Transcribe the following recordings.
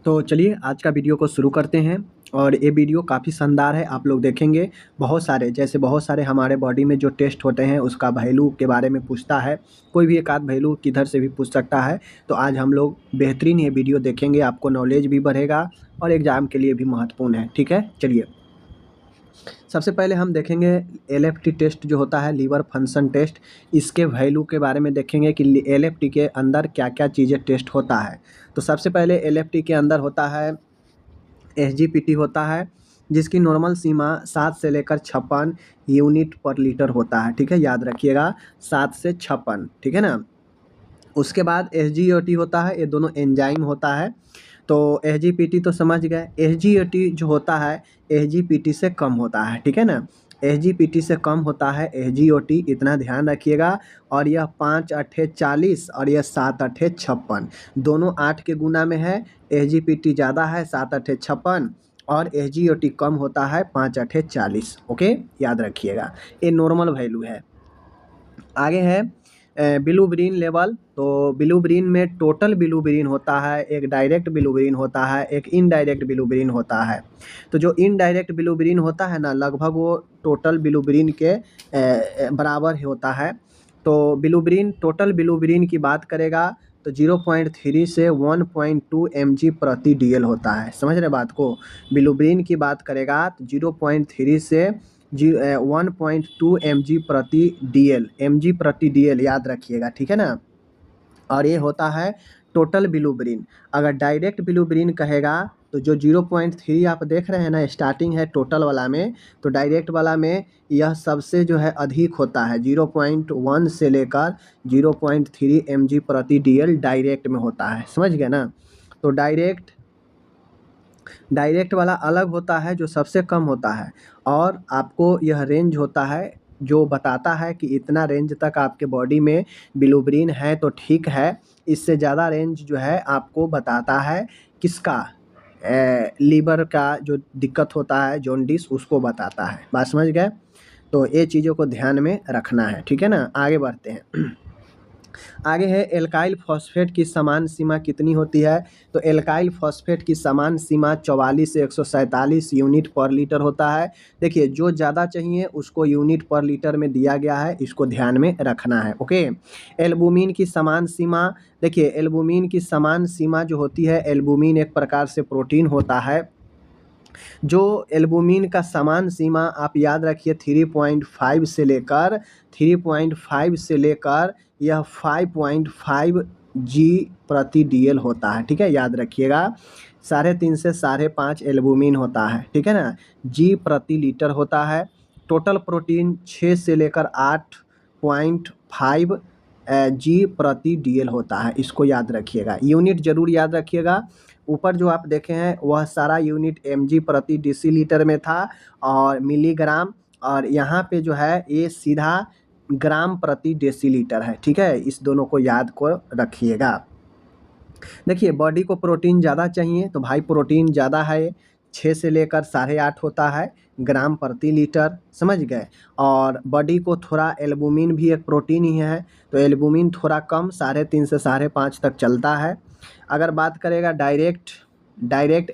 तो चलिए आज का वीडियो को शुरू करते हैं। और ये वीडियो काफ़ी शानदार है। आप लोग देखेंगे बहुत सारे हमारे बॉडी में जो टेस्ट होते हैं उसका वैल्यू के बारे में पूछता है। कोई भी एक आध वैल्यू किधर से भी पूछ सकता है। तो आज हम लोग बेहतरीन ये वीडियो देखेंगे, आपको नॉलेज भी बढ़ेगा और एग्ज़ाम के लिए भी महत्वपूर्ण है। ठीक है, चलिए सबसे पहले हम देखेंगे एलएफटी टेस्ट जो होता है, लीवर फंक्शन टेस्ट। इसके वैल्यू के बारे में देखेंगे कि एलएफटी के अंदर क्या क्या चीज़ें टेस्ट होता है। तो सबसे पहले एलएफटी के अंदर होता है एसजीपीटी होता है, जिसकी नॉर्मल सीमा 7 से लेकर 56 यूनिट पर लीटर होता है। ठीक है, याद रखिएगा 7 से 56। ठीक है ना। उसके बाद एसजीओटी होता है, ये दोनों एंजाइम होता है। तो एसजीपीटी तो समझ गए। एसजीओटी जो होता है एसजीपीटी से कम होता है। ठीक है ना, एसजीपीटी से कम होता है एसजीओटी, इतना ध्यान रखिएगा। और यह 5 अट्ठे 40 और यह 7 अट्ठे 56, दोनों 8 के गुना में है। एसजीपीटी ज़्यादा है 7 अट्ठे 56 और एसजीओटी कम होता है 5 अट्ठे 40। ओके, याद रखिएगा, ये नॉर्मल वैल्यू है। आगे है बिलुब्रिन लेवल। तो बिलुब्रिन में टोटल बिलुब्रिन होता है, एक डायरेक्ट बिलुब्रिन होता है, एक इनडायरेक्ट बिलुब्रिन होता है। तो जो इनडायरेक्ट बिलुब्रिन होता है ना, लगभग वो टोटल बिलुब्रिन के बराबर ही होता है। तो टोटल बिलुब्रिन की बात करेगा तो 0.3 से 1.2 mg प्रति डीएल होता है। समझ रहे बात को। बिलुब्रिन की बात करेगा तो 0.3 से 1.2 mg प्रति डीएल याद रखिएगा। ठीक है ना। और ये होता है टोटल बिलुब्रिन। अगर डायरेक्ट बिलुब्रिन कहेगा तो जो 0.3 आप देख रहे हैं ना, स्टार्टिंग है टोटल वाला में, तो डायरेक्ट वाला में यह सबसे जो है अधिक होता है। 0.1 से लेकर 0.3 mg प्रति डीएल डायरेक्ट में होता है। समझ गए ना। तो डायरेक्ट वाला अलग होता है जो सबसे कम होता है। और आपको यह रेंज होता है जो बताता है कि इतना रेंज तक आपके बॉडी में बिलुब्रिन है तो ठीक है। इससे ज़्यादा रेंज जो है आपको बताता है किसका, लीवर का जो दिक्कत होता है जॉन्डिस, उसको बताता है। बात समझ गए। तो ये चीज़ों को ध्यान में रखना है। ठीक है ना, आगे बढ़ते हैं। आगे है एल्काइल फॉस्फेट की समान सीमा कितनी होती है। तो एल्काइल फॉस्फेट की समान सीमा 44 से 147 यूनिट पर लीटर होता है। देखिए जो ज़्यादा चाहिए उसको यूनिट पर लीटर में दिया गया है, इसको ध्यान में रखना है। ओके। एल्बुमिन की समान सीमा, देखिए एल्बुमिन की समान सीमा जो होती है, एल्बुमिन एक प्रकार से प्रोटीन होता है। जो एल्बुमिन का समान सीमा आप याद रखिए 3.5 से लेकर यह 5.5 जी प्रति डीएल होता है। ठीक है, याद रखिएगा 3.5 से 5.5 एल्बुमिन होता है। ठीक है ना, जी प्रति लीटर होता है। टोटल प्रोटीन 6 से लेकर 8.5 जी प्रति डीएल होता है, इसको याद रखिएगा। यूनिट जरूर याद रखिएगा। ऊपर जो आप देखे हैं वह सारा यूनिट mg प्रति डेसीलीटर में था और मिलीग्राम, और यहाँ पे जो है ये सीधा ग्राम प्रति डेसीलीटर है। ठीक है, इस दोनों को याद को रखिएगा। देखिए बॉडी को प्रोटीन ज़्यादा चाहिए तो भाई प्रोटीन ज़्यादा है, 6 से लेकर 8.5 होता है ग्राम प्रति लीटर। समझ गए। और बॉडी को थोड़ा एल्बुमिन भी एक प्रोटीन ही है, तो एल्बुमिन थोड़ा कम 3.5 से 5.5 तक चलता है। अगर बात करेगा डायरेक्ट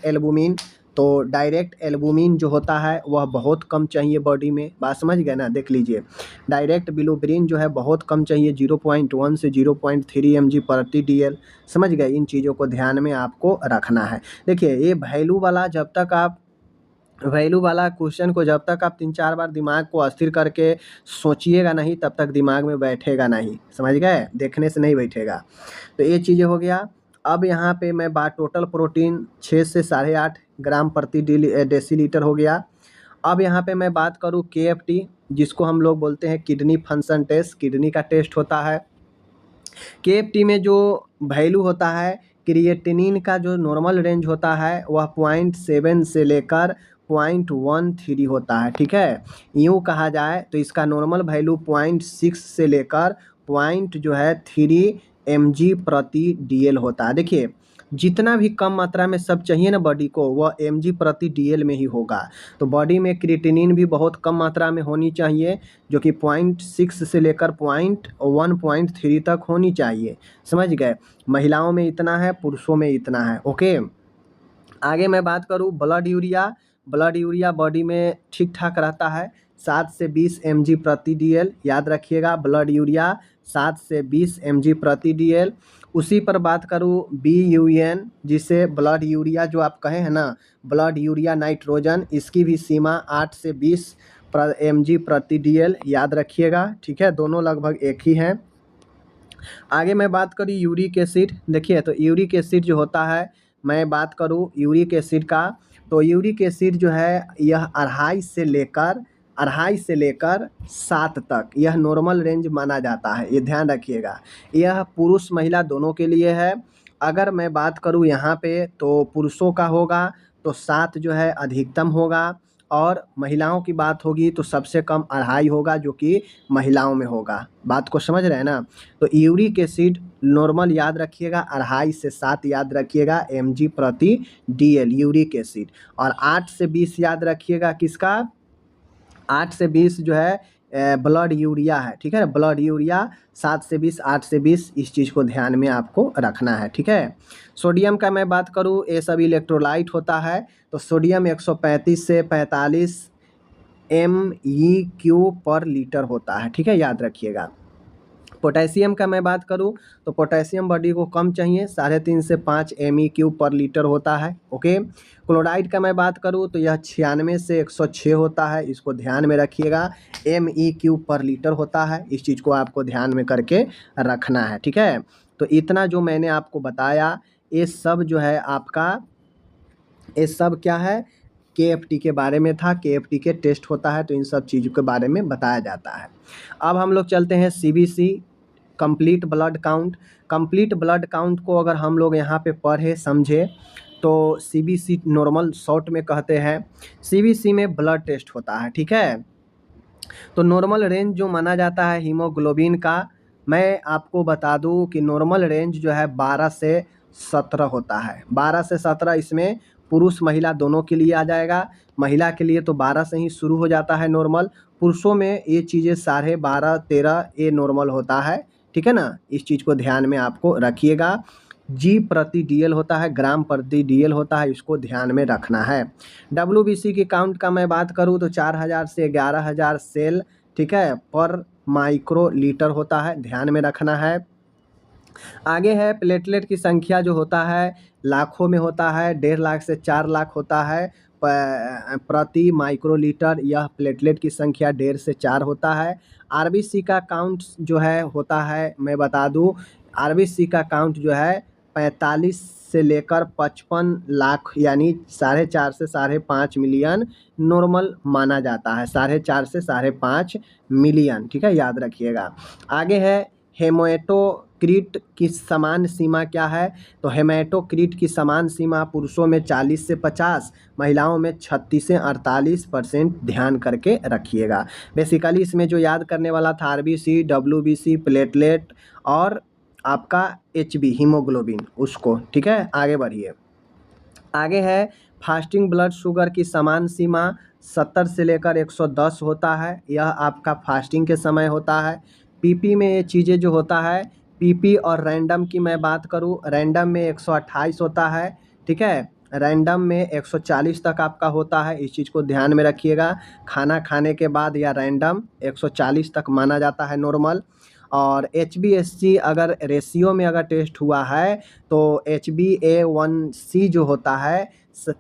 एल्बुमिन, तो डायरेक्ट एल्बुमिन जो होता है वह बहुत कम चाहिए बॉडी में। बात समझ गए ना। देख लीजिए डायरेक्ट बिलुब्रिन जो है बहुत कम चाहिए, 0.1 से 0.3 mg प्रति डीएल। समझ गए। इन चीज़ों को ध्यान में आपको रखना है। देखिए ये वैल्यू वाला क्वेश्चन को जब तक आप 3-4 बार दिमाग को अस्थिर करके सोचिएगा नहीं, तब तक दिमाग में बैठेगा नहीं। समझ गए, देखने से नहीं बैठेगा। तो ये चीज़ें हो गया। अब यहाँ पे मैं बात टोटल प्रोटीन 6 से 8.5 ग्राम प्रति डेसीलीटर हो गया। अब यहाँ पे मैं बात करूँ KFT, जिसको हम लोग बोलते हैं किडनी फंक्शन टेस्ट, किडनी का टेस्ट होता है। KFT में जो वैल्यू होता है, क्रिएटिनिन का जो नॉर्मल रेंज होता है वह 0.7 से लेकर 0.13 होता है। ठीक है, यूँ कहा जाए तो इसका नॉर्मल वैल्यू 0.6 से लेकर जो है 3 mg प्रति डीएल होता है। देखिए जितना भी कम मात्रा में सब चाहिए ना बॉडी को, वह mg प्रति डीएल में ही होगा। तो बॉडी में क्रिएटिनिन भी बहुत कम मात्रा में होनी चाहिए, जो कि 0.6 से लेकर 1.3 तक होनी चाहिए। समझ गए। महिलाओं में इतना है, पुरुषों में इतना है। ओके। आगे मैं बात करूँ ब्लड यूरिया बॉडी में ठीक ठाक रहता है 7 से 20 mg प्रति DL। याद रखिएगा ब्लड यूरिया 7 से 20 mg प्रति DL। उसी पर बात करूँ BUN, जिसे ब्लड यूरिया जो आप कहे हैं ना, ब्लड यूरिया नाइट्रोजन, इसकी भी सीमा 8 से 20 mg प्रति DL। याद रखिएगा, ठीक है, दोनों लगभग एक ही हैं। आगे मैं बात करूँ यूरिक एसिड। देखिए तो यूरिक एसिड जो होता है, मैं बात करूँ यूरिक एसिड का, तो यूरिक एसिड जो है यह 2.5 से लेकर 7 तक यह नॉर्मल रेंज माना जाता है। ये ध्यान रखिएगा, यह पुरुष महिला दोनों के लिए है। अगर मैं बात करूँ यहाँ पे तो पुरुषों का होगा तो 7 जो है अधिकतम होगा, और महिलाओं की बात होगी तो सबसे कम 2.5 होगा, जो कि महिलाओं में होगा। बात को समझ रहे हैं ना। तो यूरिक एसिड नॉर्मल याद रखिएगा 2.5 से 7 याद रखिएगा mg प्रति DL यूरिक एसिड। और 8 से 20 याद रखिएगा किसका, 8 से 20 जो है ब्लड यूरिया है, ठीक है। ब्लड यूरिया 7 से 20, 8 से 20, इस चीज़ को ध्यान में आपको रखना है, ठीक है। सोडियम का मैं बात करूँ, ये सब इलेक्ट्रोलाइट होता है, तो सोडियम 135 से 45 MEQ पर लीटर होता है, ठीक है, याद रखिएगा। पोटेशियम का मैं बात करूं तो पोटेशियम बॉडी को कम चाहिए, 3.5 से 5 MEQ पर लीटर होता है, ओके। क्लोराइड का मैं बात करूं तो यह 96 से 106 होता है, इसको ध्यान में रखिएगा। MEQ पर लीटर होता है, इस चीज़ को आपको ध्यान में करके रखना है, ठीक है। तो इतना जो मैंने आपको बताया, ये सब जो है आपका, ये सब क्या है, KFT के बारे में था। KFT के टेस्ट होता है तो इन सब चीज़ों के बारे में बताया जाता है। अब हम लोग चलते हैं CBC, complete blood count. Complete blood count को अगर हम लोग यहाँ पे पढ़े समझे तो CBC नॉर्मल शॉर्ट में कहते हैं। CBC में ब्लड टेस्ट होता है, ठीक है। तो नॉर्मल रेंज जो माना जाता है हीमोग्लोबिन का, मैं आपको बता दूं कि नॉर्मल रेंज जो है 12 से 17 होता है। 12 से 17 इसमें पुरुष महिला दोनों के लिए आ जाएगा। महिला के लिए तो 12 से ही शुरू हो जाता है नॉर्मल। पुरुषों में ये चीज़ें 12.5 13 ये नॉर्मल होता है, ठीक है ना। इस चीज़ को ध्यान में आपको रखिएगा। G प्रति DL होता है, ग्राम प्रति DL होता है, इसको ध्यान में रखना है। WBC की काउंट का मैं बात करूँ तो 4000 से 11000 सेल, ठीक है, पर माइक्रो लीटर होता है, ध्यान में रखना है। आगे है प्लेटलेट की संख्या जो होता है लाखों में होता है, 1.5 लाख से 4 लाख होता है प्रति माइक्रोलीटर। यह प्लेटलेट की संख्या 1.5 से 4 होता है। RBC का काउंट जो है होता है, मैं बता दूं, RBC का काउंट जो है 45 से लेकर 55 लाख, यानी 4.5 से 5.5 मिलियन नॉर्मल माना जाता है। 4.5 से 5.5 मिलियन, ठीक है, याद रखिएगा। आगे है हेमाटोक्रिट की समान सीमा क्या है, तो हेमाटोक्रिट की समान सीमा पुरुषों में 40 से 50, महिलाओं में 36 से 48%, ध्यान करके रखिएगा। बेसिकली इसमें जो याद करने वाला था RBC, WBC, प्लेटलेट और आपका HB हीमोग्लोबिन, उसको, ठीक है। आगे बढ़िए। आगे है फास्टिंग ब्लड शुगर की समान सीमा 70 से लेकर 110 होता है, यह आपका फास्टिंग के समय होता है। PP में ये चीज़ें जो होता है, PP और रैंडम की मैं बात करूँ, रैंडम में 128 होता है, ठीक है, रैंडम में 140 तक आपका होता है, इस चीज़ को ध्यान में रखिएगा। खाना खाने के बाद या रैंडम 140 तक माना जाता है नॉर्मल। और HbA1c अगर रेशियो में अगर टेस्ट हुआ है तो HbA1c जो होता है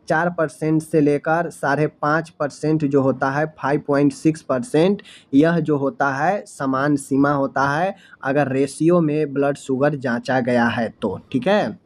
4% से लेकर 5.5% जो होता है 5.6%, यह जो होता है समान सीमा होता है अगर रेशियो में ब्लड शुगर जांचा गया है तो, ठीक है।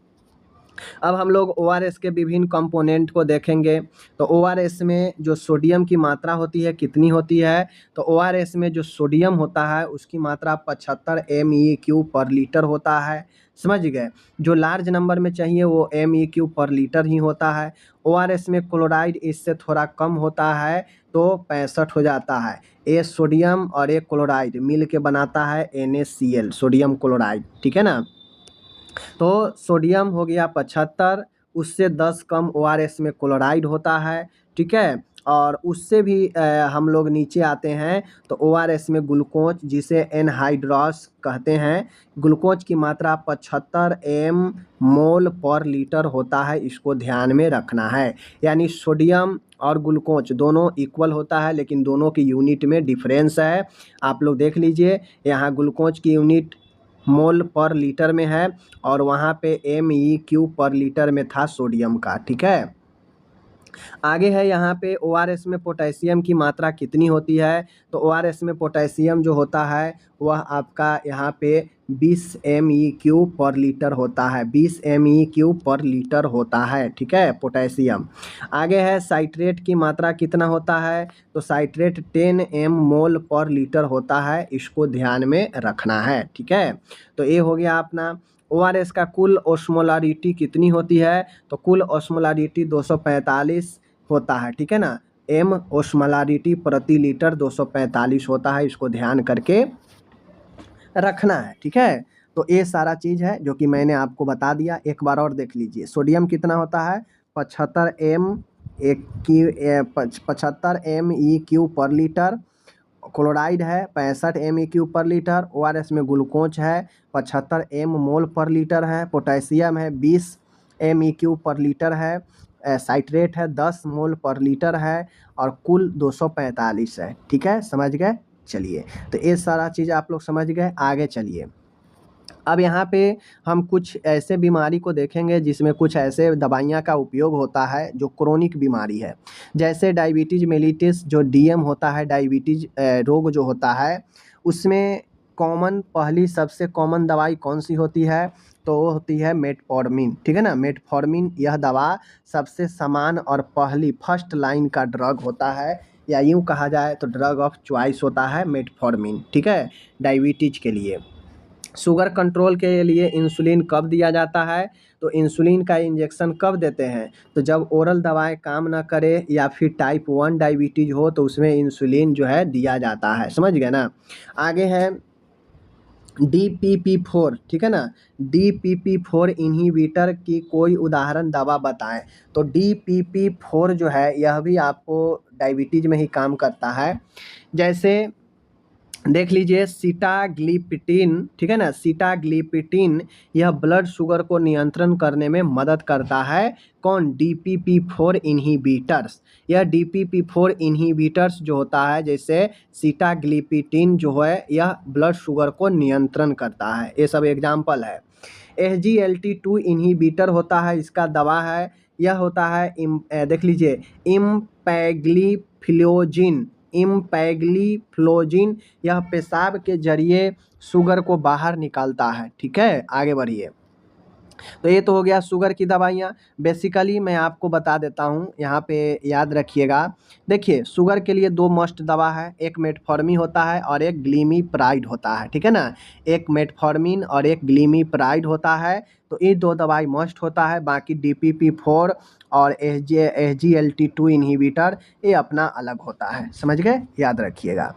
अब हम लोग ORS के विभिन्न कंपोनेंट को देखेंगे। तो ORS में जो सोडियम की मात्रा होती है कितनी होती है, तो ORS में जो सोडियम होता है उसकी मात्रा 75 MEQ पर लीटर होता है, समझ गए। जो लार्ज नंबर में चाहिए वो MEQ पर लीटर ही होता है। ORS में क्लोराइड इससे थोड़ा कम होता है तो 65 हो जाता है। ये सोडियम और ये क्लोराइड मिल के बनाता है NaCl, सोडियम क्लोराइड, ठीक है ना। तो सोडियम हो गया 75, उससे 10 कम ORS में क्लोराइड होता है, ठीक है। और उससे भी हम लोग नीचे आते हैं तो ORS में ग्लूकोज जिसे एनहाइड्रॉस कहते हैं, ग्लूकोज की मात्रा 75 मोल पर लीटर होता है, इसको ध्यान में रखना है। यानी सोडियम और ग्लूकोज दोनों इक्वल होता है, लेकिन दोनों की यूनिट में डिफरेंस है। आप लोग देख लीजिए, यहाँ ग्लूकोज की यूनिट मोल पर लीटर में है और वहाँ पे MEQ पर लीटर में था सोडियम का, ठीक है। आगे है यहाँ पे ORS में पोटेशियम की मात्रा कितनी होती है, तो ORS में पोटेशियम जो होता है वह आपका यहाँ पे 20 MEQ पर लीटर होता है, 20 MEQ पर लीटर होता है, ठीक है, पोटेशियम। आगे है साइट्रेट की मात्रा कितना होता है, तो साइट्रेट 10 मोल पर लीटर होता है, इसको ध्यान में रखना है, ठीक है। तो ये हो गया अपना। ORS का कुल ओस्मोलारिटी कितनी होती है, तो कुल ओस्मोलारिटी 245 होता है, ठीक है ना। ओस्मोलारिटी प्रति लीटर 245 होता है, इसको ध्यान करके रखना है, ठीक है। तो ये सारा चीज़ है जो कि मैंने आपको बता दिया। एक बार और देख लीजिए, सोडियम कितना होता है 75 MEQ पर लीटर, क्लोराइड है 65 MEQ पर लीटर, ORS में ग्लूकोज है 75 मोल पर लीटर है, पोटेशियम है 20 MEQ पर लीटर है, साइट्रेट है 10 मोल पर लीटर है और कुल 245 है, ठीक है, समझ गए। चलिए, तो ये सारा चीज़ आप लोग समझ गए। आगे चलिए, अब यहाँ पे हम कुछ ऐसे बीमारी को देखेंगे जिसमें कुछ ऐसे दवाइयाँ का उपयोग होता है जो क्रोनिक बीमारी है, जैसे डायबिटीज़ मेलिटस जो DM होता है, डायबिटीज़ रोग जो होता है, उसमें पहली सबसे कॉमन दवाई कौन सी होती है, तो वो होती है मेटफॉर्मिन, ठीक है ना। मेटफॉर्मिन यह दवा सबसे समान और पहली फर्स्ट लाइन का ड्रग होता है, या यूँ कहा जाए तो ड्रग ऑफ चॉइस होता है मेटफॉर्मिन, ठीक है, डायबिटीज के लिए। शुगर कंट्रोल के लिए इंसुलिन कब दिया जाता है, तो इंसुलिन का इंजेक्शन कब देते हैं, तो जब ओरल दवाएं काम ना करे या फिर टाइप 1 डायबिटीज़ हो तो उसमें इंसुलिन जो है दिया जाता है, समझ गए ना। आगे है DPP4, ठीक है ना। DPP4 इन्हीबिटर की कोई उदाहरण दवा बताएं, तो DPP4 जो है यह भी आपको डायबिटीज़ में ही काम करता है। जैसे देख लीजिए सीटाग्लिपिटिन, ठीक है ना, सीटाग्लिपिटिन यह ब्लड शुगर को नियंत्रण करने में मदद करता है। कौन, DPP4 इन्हीबिटर्स। यह DPP4 इन्हीबिटर्स जो होता है, जैसे सीटाग्लिपिटिन जो है यह ब्लड शुगर को नियंत्रण करता है, ये सब एग्जाम्पल है। SGLT2 इन्हीबिटर होता है, इसका दवा है, यह होता है देख लीजिए इम्पैग्लिफ्लोजिन, यह पेशाब के जरिए शुगर को बाहर निकालता है, ठीक है। आगे बढ़िए, तो ये तो हो गया शुगर की दवाइयाँ। बेसिकली मैं आपको बता देता हूँ, यहाँ पे याद रखिएगा। देखिए, शुगर के लिए 2 मस्ट दवा है, एक मेटफॉर्मिन होता है और एक ग्लिमिप्राइड होता है, ठीक है ना। एक मेटफॉर्मिन और एक ग्लिमिप्राइड होता है, तो ये 2 दवाई मस्ट होता है। बाकी DPP4 और SGLT2 इन्हीबिटर ये अपना अलग होता है, समझ गए, याद रखिएगा।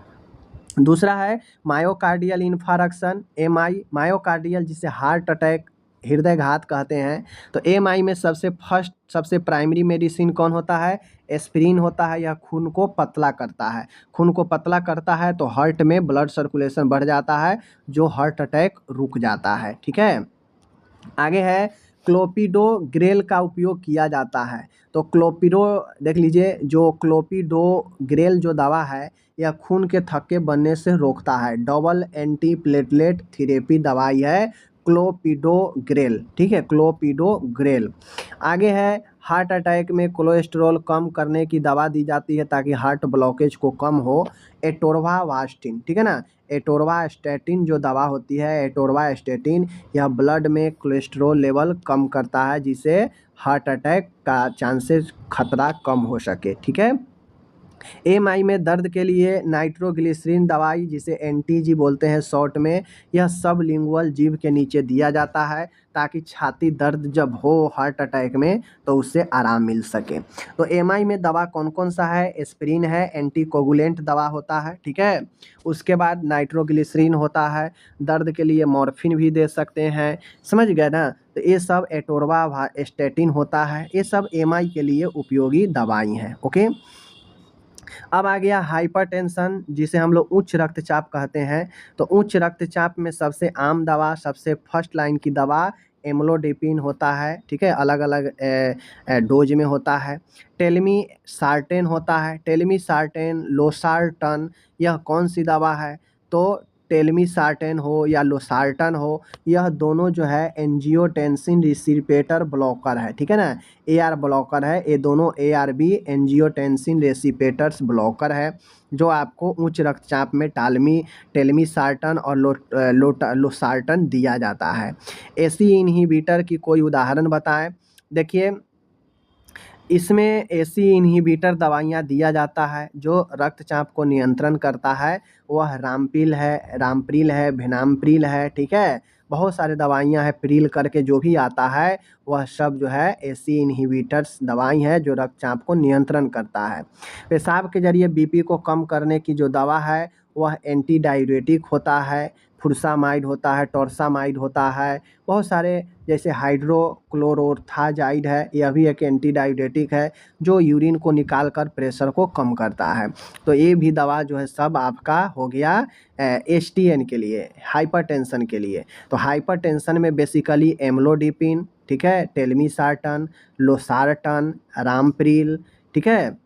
दूसरा है मायोकार्डियल इन्फारक्शन, MI, मायोकार्डियल जिसे हार्ट अटैक, हृदय घात कहते हैं। तो MI में सबसे प्राइमरी मेडिसिन कौन होता है, एस्पिरिन होता है। यह खून को पतला करता है, खून को पतला करता है तो हार्ट में ब्लड सर्कुलेशन बढ़ जाता है, जो हार्ट अटैक रुक जाता है, ठीक है। आगे है क्लोपिडोग्रेल का उपयोग किया जाता है, तो देख लीजिए, जो क्लोपिडोग्रेल जो दवा है यह खून के थक्के बनने से रोकता है, डबल एंटीप्लेटलेट थेरेपी दवाई है क्लोपिडोग्रेल, ठीक है, क्लोपिडोग्रेल। आगे है हार्ट अटैक में कोलेस्ट्रॉल कम करने की दवा दी जाती है ताकि हार्ट ब्लॉकेज को कम हो, एटोरवास्टिन, ठीक है ना। एटोरवास्टैटिन जो दवा होती है, एटोरवास्टैटिन, यह ब्लड में कोलेस्ट्रॉल लेवल कम करता है, जिससे हार्ट अटैक का चांसेस खतरा कम हो सके, ठीक है। MI में दर्द के लिए नाइट्रोग्लिसरीन दवाई, जिसे NTG बोलते हैं शॉर्ट में, यह सबलिंगुअल जीभ के नीचे दिया जाता है ताकि छाती दर्द जब हो हार्ट अटैक में तो उससे आराम मिल सके। तो MI में दवा कौन कौन सा है, एस्पिरिन है, एंटीकोगुलेंट दवा होता है, ठीक है। उसके बाद नाइट्रोग्लिसरीन होता है, दर्द के लिए मॉर्फिन भी दे सकते हैं, समझ गए ना। तो ये सब एटोरवास्टैटिन होता है, ये सब MI के लिए उपयोगी दवाई हैं, ओके। अब आ गया हाइपरटेंशन, जिसे हम लोग उच्च रक्तचाप कहते हैं। तो उच्च रक्तचाप में सबसे आम दवा, सबसे फर्स्ट लाइन की दवा एम्लोडिपिन होता है, ठीक है, अलग अलग डोज में होता है। टेलमी सार्टेन होता है, टेलमी सार्टेन, लोसार्टन, यह कौन सी दवा है? तो टेलमी सार्टेन हो या लोसार्टन हो, यह दोनों जो है एंजियोटेंसिन रिसीपेटर ब्लॉकर है, ठीक है ना, AR ब्लॉकर है, ये दोनों ARB एंजियोटेंसिन रेसिपेटर्स ब्लॉकर है, जो आपको उच्च रक्तचाप में टेलमीसार्टन और लोसार्टन दिया जाता है। एसी इनहिबिटर की कोई उदाहरण बताएं। देखिए, इसमें एसी इनहिबिटर दवाइयाँ दिया जाता है जो रक्तचाप को नियंत्रण करता है, वह रामप्रिल है, भेनाम्प्रिल है, ठीक है, बहुत सारे दवाइयाँ हैं, प्रिल करके जो भी आता है वह सब जो है एसी इनहिबिटर्स दवाई है जो रक्तचाप को नियंत्रण करता है। पेशाब के जरिए बीपी को कम करने की जो दवा है वह एंटी डाययूरेटिक होता है, फुरसामाइड होता है, टॉर्सामाइड होता है, बहुत सारे, जैसे हाइड्रोक्लोरोथाजाइड है, यह भी एक एंटी डाययूरेटिक है जो यूरिन को निकाल कर प्रेशर को कम करता है। तो ये भी दवा जो है सब आपका हो गया STN के लिए, हाइपरटेंशन के लिए। तो हाइपरटेंशन में बेसिकली एम्लोडिपिन, ठीक है, टेलमीसार्टन, लोसार्टन, रामप्रिल, ठीक है,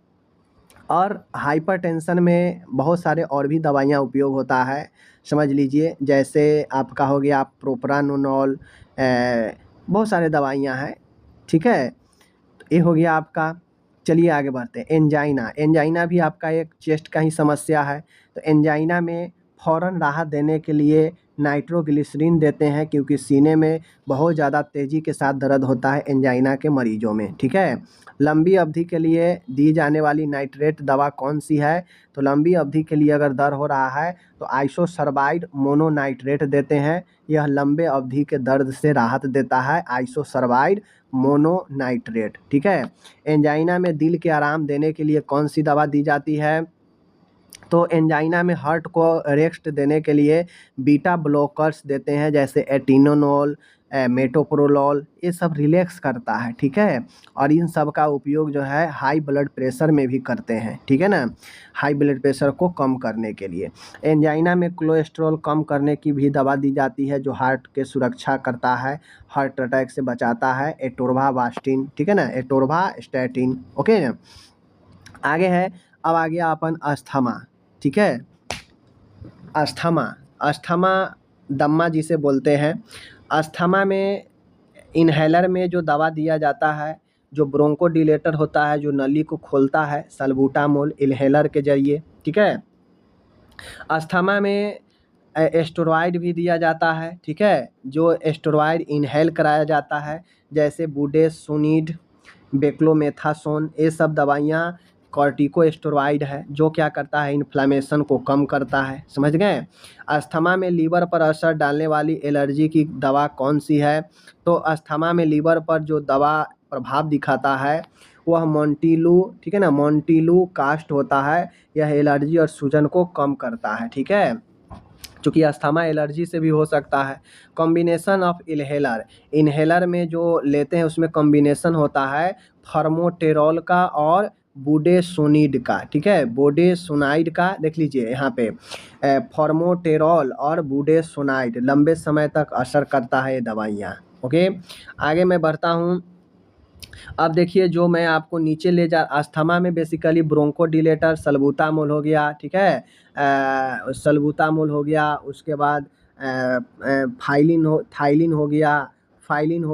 और हाइपरटेंशन में बहुत सारे और भी दवाइयाँ उपयोग होता है, समझ लीजिए, जैसे आपका हो गया प्रोप्रानोनॉल, बहुत सारे दवाइयाँ हैं, ठीक है। तो ये हो गया आपका। चलिए आगे बढ़ते हैं। एंजाइना भी आपका एक चेस्ट का ही समस्या है। तो एंजाइना में फ़ौरन राहत देने के लिए नाइट्रोग्लिसरीन देते हैं, क्योंकि सीने में बहुत ज़्यादा तेज़ी के साथ दर्द होता है एंजाइना के मरीजों में, ठीक है। लंबी अवधि के लिए दी जाने वाली नाइट्रेट दवा कौन सी है? तो लंबी अवधि के लिए अगर दर्द हो रहा है तो आइसोसर्बाइड मोनोनाइट्रेट देते हैं, यह लंबे अवधि के दर्द से राहत देता है, आइसोसर्बाइड मोनोनाइट्रेट, ठीक है। एंजाइना में दिल के आराम देने के लिए कौन सी दवा दी जाती है? तो एंजाइना में हार्ट को रेस्ट देने के लिए बीटा ब्लॉकर्स देते हैं, जैसे एटिनोनोल, मेटोप्रोलोल, ये सब रिलैक्स करता है, ठीक है। और इन सब का उपयोग जो है हाई ब्लड प्रेशर में भी करते हैं, ठीक है ना, हाई ब्लड प्रेशर को कम करने के लिए। एंजाइना में कोलेस्ट्रॉल कम करने की भी दवा दी जाती है, जो हार्ट के सुरक्षा करता है, हार्ट अटैक से बचाता है, एटोर्वास्टिन, ठीक है ना, एटोर्वास्टैटिन, ओके ना। आगे है, अब आ गया अपन अस्थमा, ठीक है। अस्थमा दम्मा जिसे बोलते हैं। अस्थमा में इन्हेलर में जो दवा दिया जाता है, जो ब्रोंकोडिलेटर होता है, जो नली को खोलता है, सल्बूटामोल इन्हेलर के जरिए, ठीक है। अस्थमा में स्टेरॉइड भी दिया जाता है, ठीक है, जो स्टेरॉइड इन्हेल कराया जाता है, जैसे बुडेसोनिड, बेक्लोमेथासोन, ये सब दवाइयाँ कॉर्टिकोस्टेरॉइड है, जो क्या करता है, इन्फ्लेमेशन को कम करता है, समझ गए। अस्थमा में लीवर पर असर डालने वाली एलर्जी की दवा कौन सी है? तो अस्थमा में लीवर पर जो दवा प्रभाव दिखाता है वह मोंटिलू, ठीक है ना, मोंटिलू कास्ट होता है, यह एलर्जी और सूजन को कम करता है, ठीक है, चूँकि अस्थमा एलर्जी से भी हो सकता है। कॉम्बिनेशन ऑफ इन्हेलर में जो लेते हैं उसमें कॉम्बिनेशन होता है फॉर्मोटेरॉल का और बुडेसोनिड का, ठीक है, बुडेसोनाइड का, देख लीजिए यहाँ पे फॉर्मोटेरॉल और बुडेसोनाइड लंबे समय तक असर करता है ये दवाइयाँ, ओके। आगे मैं बढ़ता हूँ। अब देखिए, जो मैं आपको नीचे ले जा, अस्थमा में बेसिकली ब्रोंकोडिलेटर सल्बूटामोल हो गया, ठीक है, सल्बूटामोल हो गया, उसके बाद थाइलिन हो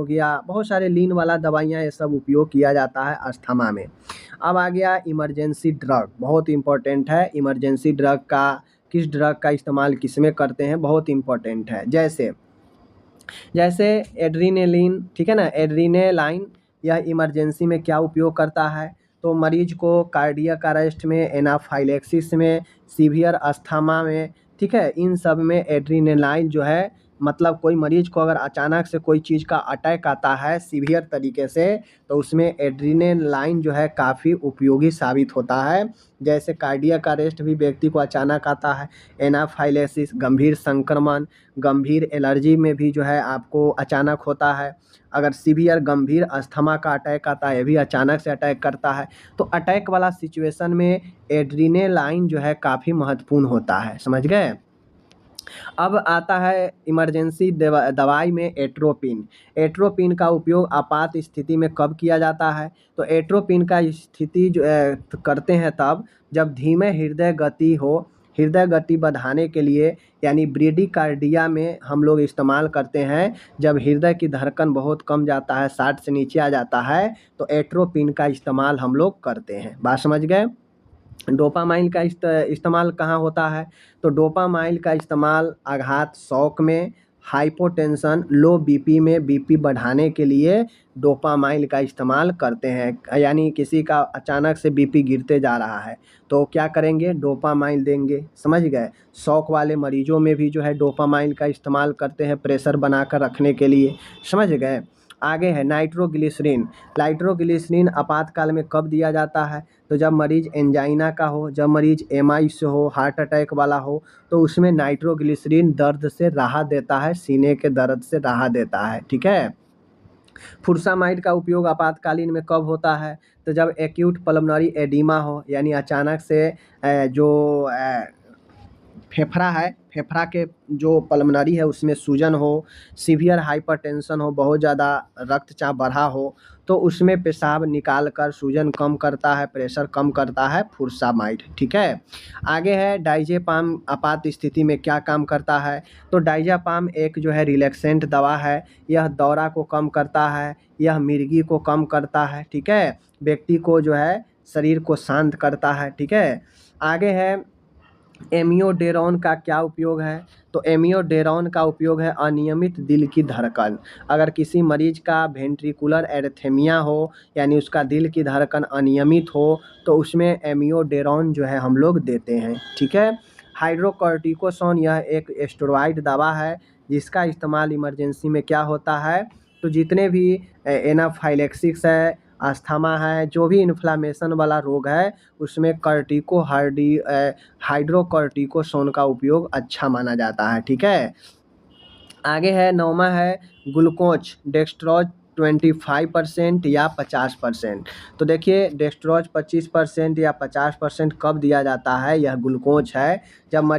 गया, बहुत सारे लीन वाला दवाइयाँ ये सब उपयोग किया जाता है अस्थमा में। अब आ गया इमरजेंसी ड्रग, बहुत इम्पोर्टेंट है। इमरजेंसी ड्रग का, किस ड्रग का इस्तेमाल किस में करते हैं, बहुत इम्पोर्टेंट है। जैसे एड्रीनेलिन, ठीक है ना, एड्रीनेलाइन, यह इमरजेंसी में क्या उपयोग करता है? तो मरीज को कार्डियक अरेस्ट में, एनाफाइलेक्सिस में, सीवियर अस्थमा में, ठीक है, इन सब में एड्रीनेलाइन जो है मतलब कोई मरीज को अगर अचानक से कोई चीज़ का अटैक आता है सीवियर तरीके से, तो उसमें एड्रेनालाइन जो है काफ़ी उपयोगी साबित होता है। जैसे कार्डियक अरेस्ट भी व्यक्ति को अचानक आता है, एनाफाइलेसिस गंभीर संक्रमण, गंभीर एलर्जी में भी जो है आपको अचानक होता है। अगर सीवियर गंभीर अस्थमा का अटैक आता है, ये भी अचानक से अटैक करता है। तो अटैक वाला सिचुएशन में एड्रेनालाइन जो है काफ़ी महत्वपूर्ण होता है, समझ गए। अब आता है इमरजेंसी दवाई में एट्रोपिन। एट्रोपिन का उपयोग आपात स्थिति में कब किया जाता है? तो एट्रोपिन का स्थिति जो करते हैं तब जब धीमे हृदय गति हो, हृदय गति बढ़ाने के लिए यानी ब्रेडिकार्डिया में हम लोग इस्तेमाल करते हैं। जब हृदय की धड़कन बहुत कम जाता है, 60 से नीचे आ जाता है, तो एट्रोपिन का इस्तेमाल हम लोग करते हैं। बात समझ गए। डोपामाइन का इस्तेमाल कहाँ होता है? तो डोपामाइन का इस्तेमाल आघात, शॉक में, हाइपोटेंशन, लो बीपी में बीपी बढ़ाने के लिए डोपामाइन का इस्तेमाल करते हैं। यानी किसी का अचानक से बीपी गिरते जा रहा है तो क्या करेंगे? डोपामाइन देंगे, समझ गए। शॉक वाले मरीजों में भी जो है डोपामाइन का इस्तेमाल करते हैं प्रेशर बनाकर रखने के लिए, समझ गए। आगे है नाइट्रोग्लिसरीन। नाइट्रोग्लिसरीन आपातकाल में कब दिया जाता है? तो जब मरीज एंजाइना का हो, जब मरीज एमआई से हो, हार्ट अटैक वाला हो, तो उसमें नाइट्रोग्लिसरीन दर्द से राहत देता है, सीने के दर्द से राहत देता है, ठीक है। फुरसामाइड का उपयोग आपातकालीन में कब होता है? तो जब एक्यूट पल्मोनरी एडिमा हो, यानी अचानक से जो फेफड़ा है, फेफड़ा के जो पल्मोनरी है उसमें सूजन हो, सीवियर हाइपरटेंशन हो, बहुत ज़्यादा रक्तचाप बढ़ा हो, तो उसमें पेशाब निकाल कर सूजन कम करता है, प्रेशर कम करता है फुरसामाइड, ठीक है। आगे है डाइजेपाम आपात स्थिति में क्या काम करता है? तो डाइजेपाम एक जो है रिलैक्सेंट दवा है, यह दौरा को कम करता है, यह मिर्गी को कम करता है, ठीक है, व्यक्ति को जो है शरीर को शांत करता है, ठीक है। आगे है एमियोडेरोन का क्या उपयोग है? तो एमियोडेरोन का उपयोग है अनियमित दिल की धड़कन। अगर किसी मरीज का वेंट्रिकुलर एरिथमिया हो, यानी उसका दिल की धड़कन अनियमित हो, तो उसमें एमियोडेरोन जो है हम लोग देते हैं, ठीक है। हाइड्रोकॉर्टिकोसोन यह एक स्टेरॉइड दवा है जिसका इस्तेमाल इमरजेंसी में क्या होता है? तो जितने भी एनाफाइलेक्सिस है, अस्थमा है, जो भी इन्फ्लामेशन वाला रोग है उसमें हाइड्रोकॉर्टिकोसोन का उपयोग अच्छा माना जाता है, ठीक है। आगे है 9वां है ग्लूकोज डेक्स्ट्रोज 25% या 50%। तो देखिए डेक्स्ट्रोज 25% या 50% कब दिया जाता है? यह ग्लूकोज है जब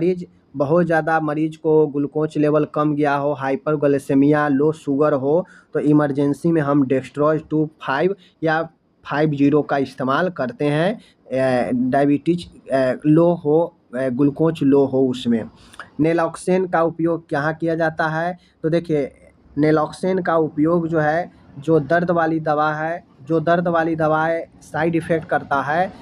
बहुत ज़्यादा मरीज को ग्लूकोज लेवल कम गया हो, हाइपरग्लाइसेमिया, लो शुगर हो, तो इमरजेंसी में हम डेक्स्ट्रोज 25 या 50 का इस्तेमाल करते हैं। डायबिटीज लो हो, ग्लूकोज लो हो उसमें। नेलॉक्सेन का उपयोग कहाँ किया जाता है? तो देखिए नेलॉक्सेन का उपयोग जो है, जो दर्द वाली दवा है, जो दर्द वाली दवाएं साइड इफ़ेक्ट करता है,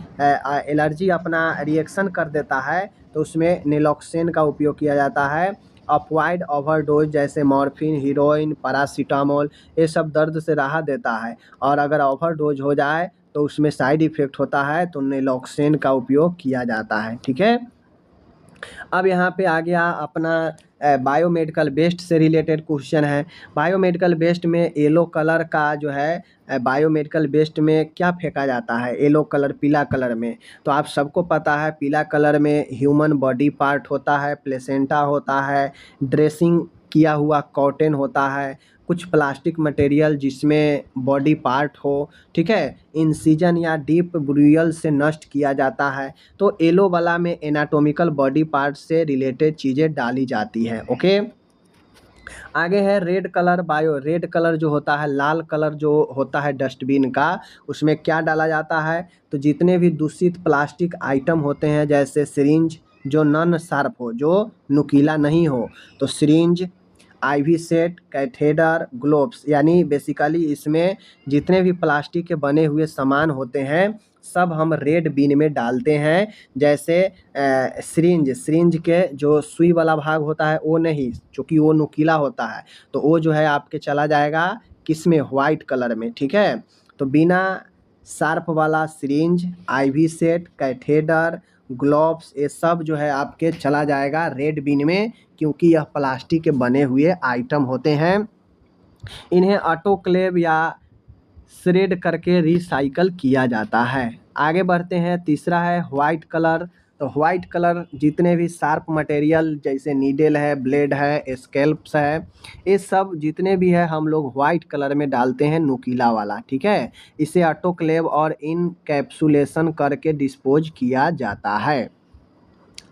एलर्जी अपना रिएक्शन कर देता है, तो उसमें नेलॉक्सेन का उपयोग किया जाता है। ऑपियोइड ओवरडोज जैसे मॉर्फिन, हीरोइन, पैरासीटामोल, ये सब दर्द से राहत देता है, और अगर ओवरडोज हो जाए तो उसमें साइड इफ़ेक्ट होता है, तो नेलॉक्सेन का उपयोग किया जाता है, ठीक है। अब यहाँ पे आ गया अपना बायोमेडिकल वेस्ट से रिलेटेड क्वेश्चन है। बायोमेडिकल वेस्ट में येलो कलर का जो है बायोमेडिकल वेस्ट में क्या फेंका जाता है? येलो कलर, पीला कलर में। तो आप सबको पता है पीला कलर में ह्यूमन बॉडी पार्ट होता है, प्लेसेंटा होता है, ड्रेसिंग किया हुआ कॉटन होता है, कुछ प्लास्टिक मटेरियल जिसमें बॉडी पार्ट हो, ठीक है, इंसिजन या डीप ब्रूयल से नष्ट किया जाता है। तो येलो वाला में एनाटॉमिकल बॉडी पार्ट से रिलेटेड चीज़ें डाली जाती हैं, ओके। आगे है रेड कलर। रेड कलर जो होता है, लाल कलर जो होता है डस्टबिन का, उसमें क्या डाला जाता है? तो जितने भी दूषित प्लास्टिक आइटम होते हैं, जैसे सिरिंज जो नॉन शार्प हो, जो नुकीला नहीं हो, तो syringe, IV set, catheter, gloves, यानी बेसिकली इसमें जितने भी प्लास्टिक के बने हुए सामान होते हैं सब हम रेड बिन में डालते हैं। जैसे सिरिंज के जो सुई वाला भाग होता है वो नहीं, चूँकि वो नुकीला होता है, तो वो जो है आपके चला जाएगा किस में? वाइट कलर में, ठीक है। तो बिना शार्प वाला syringe, IV set, catheter, gloves, ये सब जो है आपके चला जाएगा रेड बिन में, क्योंकि यह प्लास्टिक के बने हुए आइटम होते हैं। इन्हें ऑटोक्लेव या श्रेड करके रिसाइकल किया जाता है। आगे बढ़ते हैं, तीसरा है वाइट कलर। तो वाइट कलर जितने भी शार्प मटेरियल जैसे नीडल है, ब्लेड है, स्केल्प्स है, ये सब जितने भी है हम लोग वाइट कलर में डालते हैं, नुकीला वाला, ठीक है। इसे ऑटोक्लेव और इनकैप्सुलेशन करके डिस्पोज किया जाता है।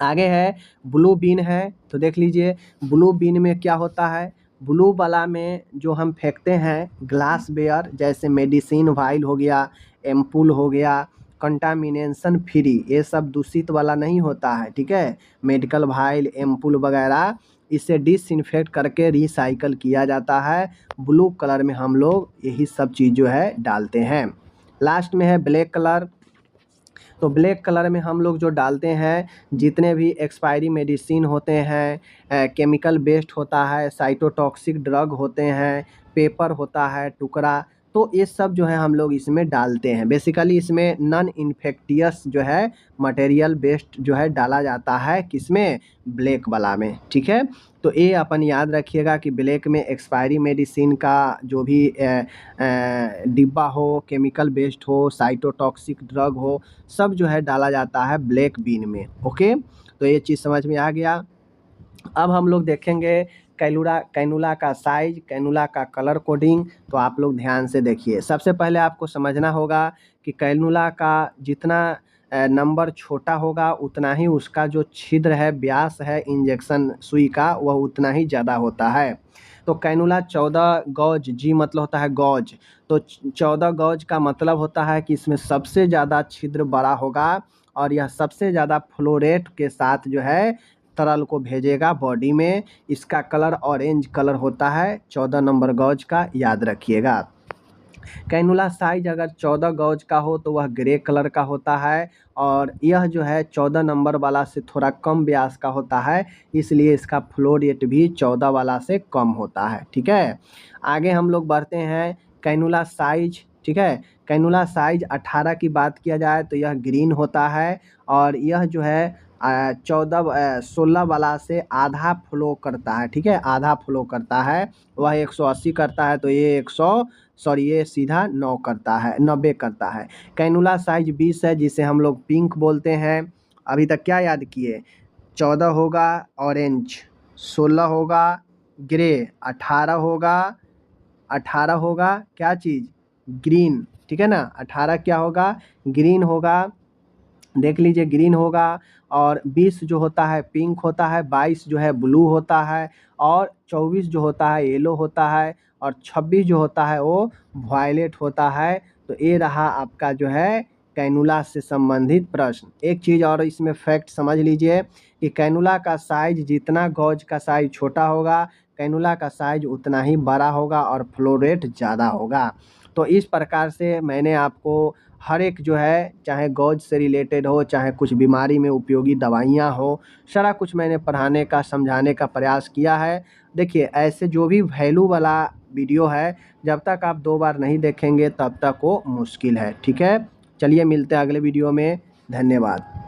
आगे है ब्लू बीन है। तो देख लीजिए ब्लू बीन में क्या होता है। ब्लू वाला में जो हम फेंकते हैं ग्लास वेयर, जैसे मेडिसिन वाइल हो गया, एम्पूल हो गया, कंटामिनेशन फ्री, ये सब दूषित वाला नहीं होता है, ठीक है। मेडिकल वाइल, एम्पूल वगैरह, इसे डिसइंफेक्ट करके रिसाइकल किया जाता है। ब्लू कलर में हम लोग यही सब चीज़ जो है डालते हैं। लास्ट में है ब्लैक कलर। तो ब्लैक कलर में हम लोग जो डालते हैं जितने भी एक्सपायरी मेडिसिन होते हैं, केमिकल बेस्ड होता है, साइटोटॉक्सिक ड्रग होते हैं, पेपर होता है, टुकड़ा, तो ये सब जो है हम लोग इसमें डालते हैं। बेसिकली इसमें नॉन इन्फेक्टियस जो है मटेरियल बेस्ड जो है डाला जाता है, किसमें, ब्लैक वाला में, ठीक है। तो ये अपन याद रखिएगा कि ब्लैक में एक्सपायरी मेडिसिन का जो भी डिब्बा हो, केमिकल बेस्ड हो, साइटोटॉक्सिक ड्रग हो, सब जो है डाला जाता है ब्लैक बीन में। ओके, तो ये चीज़ समझ में आ गया। अब हम लोग देखेंगे कैनुला का साइज, कैनुला का कलर कोडिंग। तो आप लोग ध्यान से देखिए। सबसे पहले आपको समझना होगा कि कैनुला का जितना नंबर छोटा होगा उतना ही उसका जो छिद्र है, व्यास है इंजेक्शन सुई का, वह उतना ही ज़्यादा होता है। तो कैनुला 14 गॉज, जी मतलब होता है गॉज, तो 14 गॉज का मतलब होता है कि इसमें सबसे ज़्यादा छिद्र बड़ा होगा और यह सबसे ज़्यादा फ्लोरेट के साथ जो है तरल को भेजेगा बॉडी में। इसका कलर ऑरेंज कलर होता है 14 नंबर गॉज का, याद रखिएगा। कैनुला साइज अगर 14 गॉज का हो तो वह ग्रे कलर का होता है, और यह जो है 14 नंबर वाला से थोड़ा कम व्यास का होता है, इसलिए इसका फ्लो रेट भी 14 वाला से कम होता है, ठीक है। आगे हम लोग बढ़ते हैं कैनुला साइज, ठीक है। कैनुला साइज 18 की बात किया जाए तो यह ग्रीन होता है, और यह जो है 16 वाला से आधा फ्लो करता है, ठीक है, आधा फ्लो करता है। वह 180 करता है तो ये 100, सॉरी ये सीधा 9 करता है, 90 करता है। कैनुला साइज 20 है, जिसे हम लोग पिंक बोलते हैं। अभी तक क्या याद किए, 14 होगा ऑरेंज, 16 होगा ग्रे, 18 होगा क्या चीज़, ग्रीन, ठीक है ना। 18 क्या होगा, ग्रीन होगा, देख लीजिए ग्रीन होगा। और 20 जो होता है पिंक होता है, 22 जो है ब्लू होता है, और 24 जो होता है येलो होता है, और 26 जो होता है वो वायलेट होता है। तो ये रहा आपका जो है कैनुला से संबंधित प्रश्न। एक चीज़ और इसमें फैक्ट समझ लीजिए कि कैनुला का साइज जितना गॉज का साइज छोटा होगा, कैनुला का साइज उतना ही बड़ा होगा और फ्लो रेट ज़्यादा होगा। तो इस प्रकार से मैंने आपको हर एक जो है, चाहे गॉज से रिलेटेड हो, चाहे कुछ बीमारी में उपयोगी दवाइयाँ हो, सारा कुछ मैंने पढ़ाने का, समझाने का प्रयास किया है। देखिए ऐसे जो भी वैल्यू वाला वीडियो है, जब तक आप 2 बार नहीं देखेंगे तब तक वो मुश्किल है, ठीक है। चलिए मिलते हैं अगले वीडियो में, धन्यवाद।